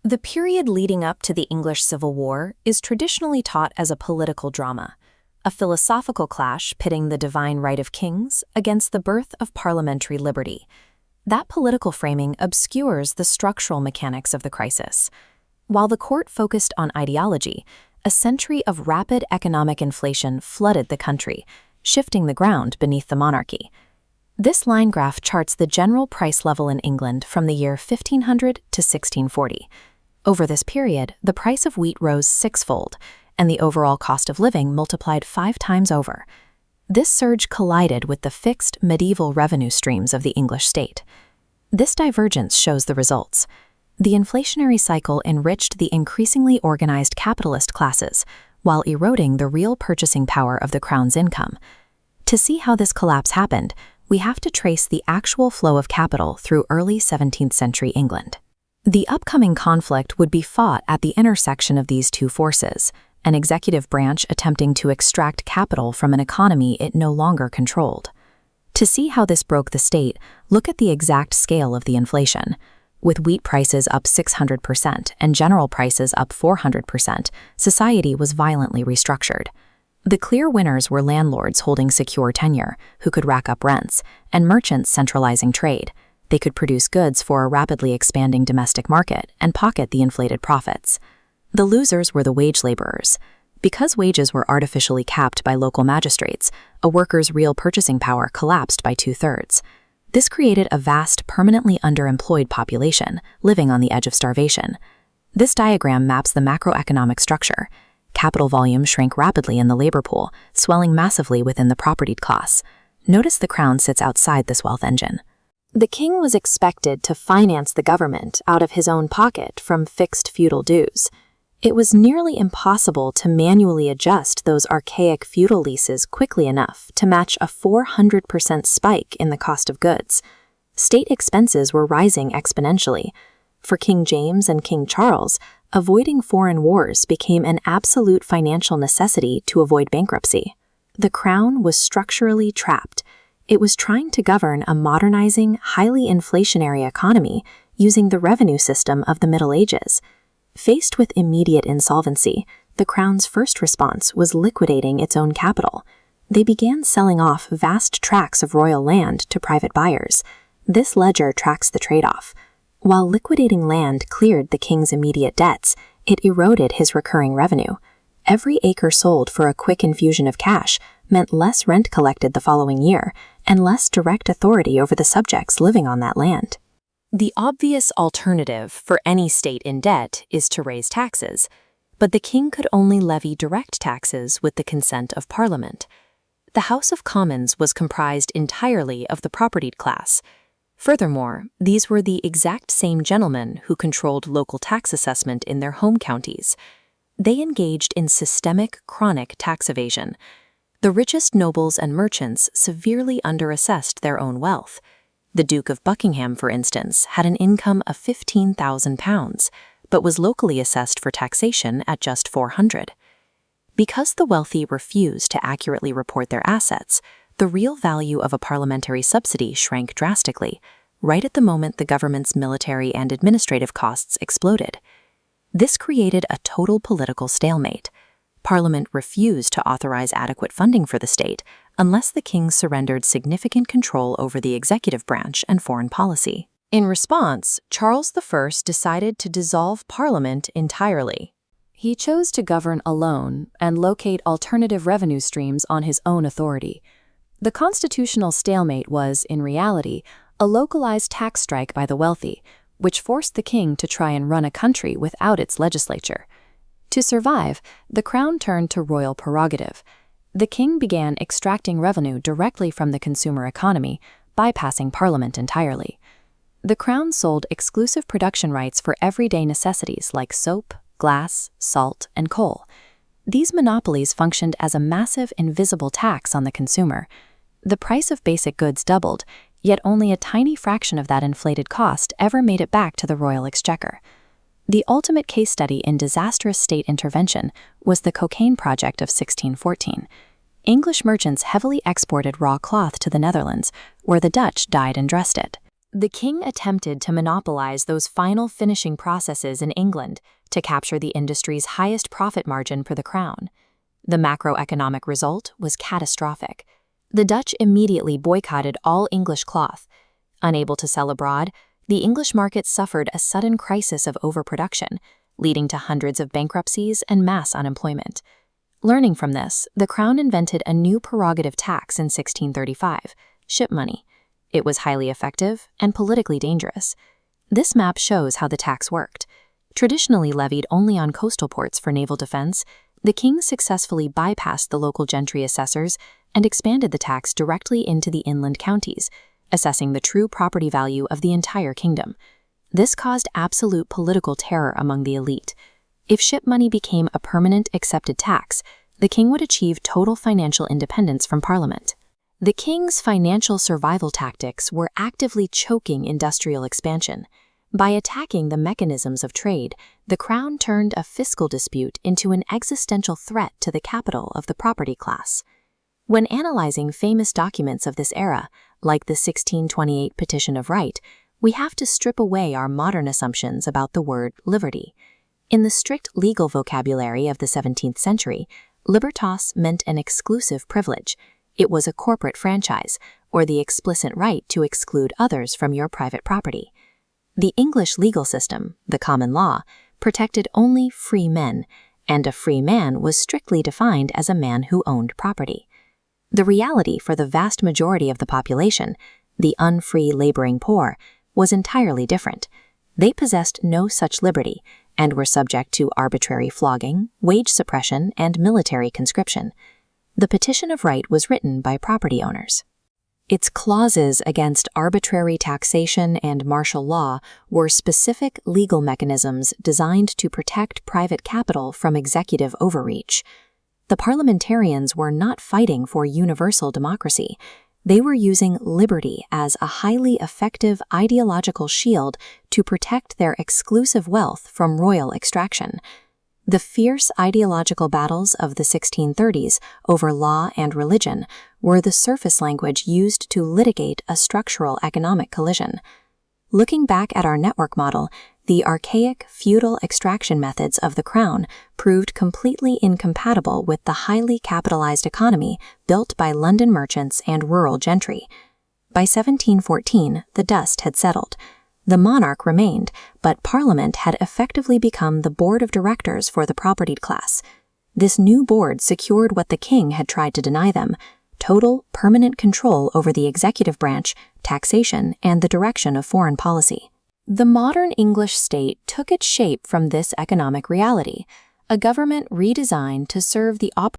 The period leading up to the English Civil War is traditionally taught as a political drama, a philosophical clash pitting the divine right of kings against the birth of parliamentary liberty. That political framing obscures the structural mechanics of the crisis. While the court focused on ideology, a century of rapid economic inflation flooded the country, shifting the ground beneath the monarchy. This line graph charts the general price level in England from the year 1500 to 1640. Over this period, the price of wheat rose sixfold, and the overall cost of living multiplied 5 times over. This surge collided with the fixed medieval revenue streams of the English state. This divergence shows the results. The inflationary cycle enriched the increasingly organized capitalist classes, while eroding the real purchasing power of the crown's income. To see how this collapse happened, we have to trace the actual flow of capital through early 17th century England. The upcoming conflict would be fought at the intersection of these two forces, an executive branch attempting to extract capital from an economy it no longer controlled. To see how this broke the state, look at the exact scale of the inflation. With wheat prices up 600% and general prices up 400%, society was violently restructured. The clear winners were landlords holding secure tenure, who could rack up rents, and merchants centralizing trade. They could produce goods for a rapidly expanding domestic market and pocket the inflated profits. The losers were the wage laborers. Because wages were artificially capped by local magistrates, a worker's real purchasing power collapsed by 2/3. This created a vast, permanently underemployed population, living on the edge of starvation. This diagram maps the macroeconomic structure. Capital volume shrank rapidly in the labor pool, swelling massively within the propertied class. Notice the crown sits outside this wealth engine. The king was expected to finance the government out of his own pocket from fixed feudal dues. It was nearly impossible to manually adjust those archaic feudal leases quickly enough to match a 400% spike in the cost of goods. State expenses were rising exponentially. For King James and King Charles, avoiding foreign wars became an absolute financial necessity to avoid bankruptcy. The crown was structurally trapped. It was trying to govern a modernizing, highly inflationary economy using the revenue system of the Middle Ages. Faced with immediate insolvency, the crown's first response was liquidating its own capital. They began selling off vast tracts of royal land to private buyers. This ledger tracks the trade-off. While liquidating land cleared the king's immediate debts, it eroded his recurring revenue. Every acre sold for a quick infusion of cash meant less rent collected the following year and less direct authority over the subjects living on that land. The obvious alternative for any state in debt is to raise taxes, but the king could only levy direct taxes with the consent of Parliament. The House of Commons was comprised entirely of the propertied class. Furthermore, these were the exact same gentlemen who controlled local tax assessment in their home counties. They engaged in systemic, chronic tax evasion. The richest nobles and merchants severely underassessed their own wealth. The Duke of Buckingham, for instance, had an income of £15,000, but was locally assessed for taxation at just £400. Because the wealthy refused to accurately report their assets, the real value of a parliamentary subsidy shrank drastically, right at the moment the government's military and administrative costs exploded. This created a total political stalemate. Parliament refused to authorize adequate funding for the state unless the king surrendered significant control over the executive branch and foreign policy. In response, Charles I decided to dissolve Parliament entirely. He chose to govern alone and locate alternative revenue streams on his own authority. The constitutional stalemate was, in reality, a localized tax strike by the wealthy, which forced the king to try and run a country without its legislature. To survive, the crown turned to royal prerogative. The king began extracting revenue directly from the consumer economy, bypassing Parliament entirely. The crown sold exclusive production rights for everyday necessities like soap, glass, salt, and coal. These monopolies functioned as a massive invisible tax on the consumer. The price of basic goods doubled, yet only a tiny fraction of that inflated cost ever made it back to the royal exchequer. The ultimate case study in disastrous state intervention was the cocaine project of 1614. English merchants heavily exported raw cloth to the Netherlands, where the Dutch dyed and dressed it. The king attempted to monopolize those final finishing processes in England to capture the industry's highest profit margin for the crown. The macroeconomic result was catastrophic. The Dutch immediately boycotted all English cloth. Unable to sell abroad, the English market suffered a sudden crisis of overproduction, leading to hundreds of bankruptcies and mass unemployment. Learning from this, the crown invented a new prerogative tax in 1635, ship money. It was highly effective and politically dangerous. This map shows how the tax worked. Traditionally levied only on coastal ports for naval defense, the king successfully bypassed the local gentry assessors and expanded the tax directly into the inland counties, assessing the true property value of the entire kingdom. This caused absolute political terror among the elite. If ship money became a permanent accepted tax, the king would achieve total financial independence from Parliament. The king's financial survival tactics were actively choking industrial expansion. By attacking the mechanisms of trade, the crown turned a fiscal dispute into an existential threat to the capital of the property class. When analyzing famous documents of this era, like the 1628 Petition of Right, we have to strip away our modern assumptions about the word liberty. In the strict legal vocabulary of the 17th century, libertas meant an exclusive privilege. It was a corporate franchise, or the explicit right to exclude others from your private property. The English legal system, the common law, protected only free men, and a free man was strictly defined as a man who owned property. The reality for the vast majority of the population, the unfree laboring poor, was entirely different. They possessed no such liberty and were subject to arbitrary flogging, wage suppression, and military conscription. The Petition of Right was written by property owners. Its clauses against arbitrary taxation and martial law were specific legal mechanisms designed to protect private capital from executive overreach. The parliamentarians were not fighting for universal democracy. They were using liberty as a highly effective ideological shield to protect their exclusive wealth from royal extraction. The fierce ideological battles of the 1630s over law and religion were the surface language used to litigate a structural economic collision. Looking back at our network model, the archaic feudal extraction methods of the crown proved completely incompatible with the highly capitalized economy built by London merchants and rural gentry. By 1714, the dust had settled. The monarch remained, but Parliament had effectively become the board of directors for the propertied class. This new board secured what the king had tried to deny them: total, permanent control over the executive branch, taxation, and the direction of foreign policy. The modern English state took its shape from this economic reality, a government redesigned to serve the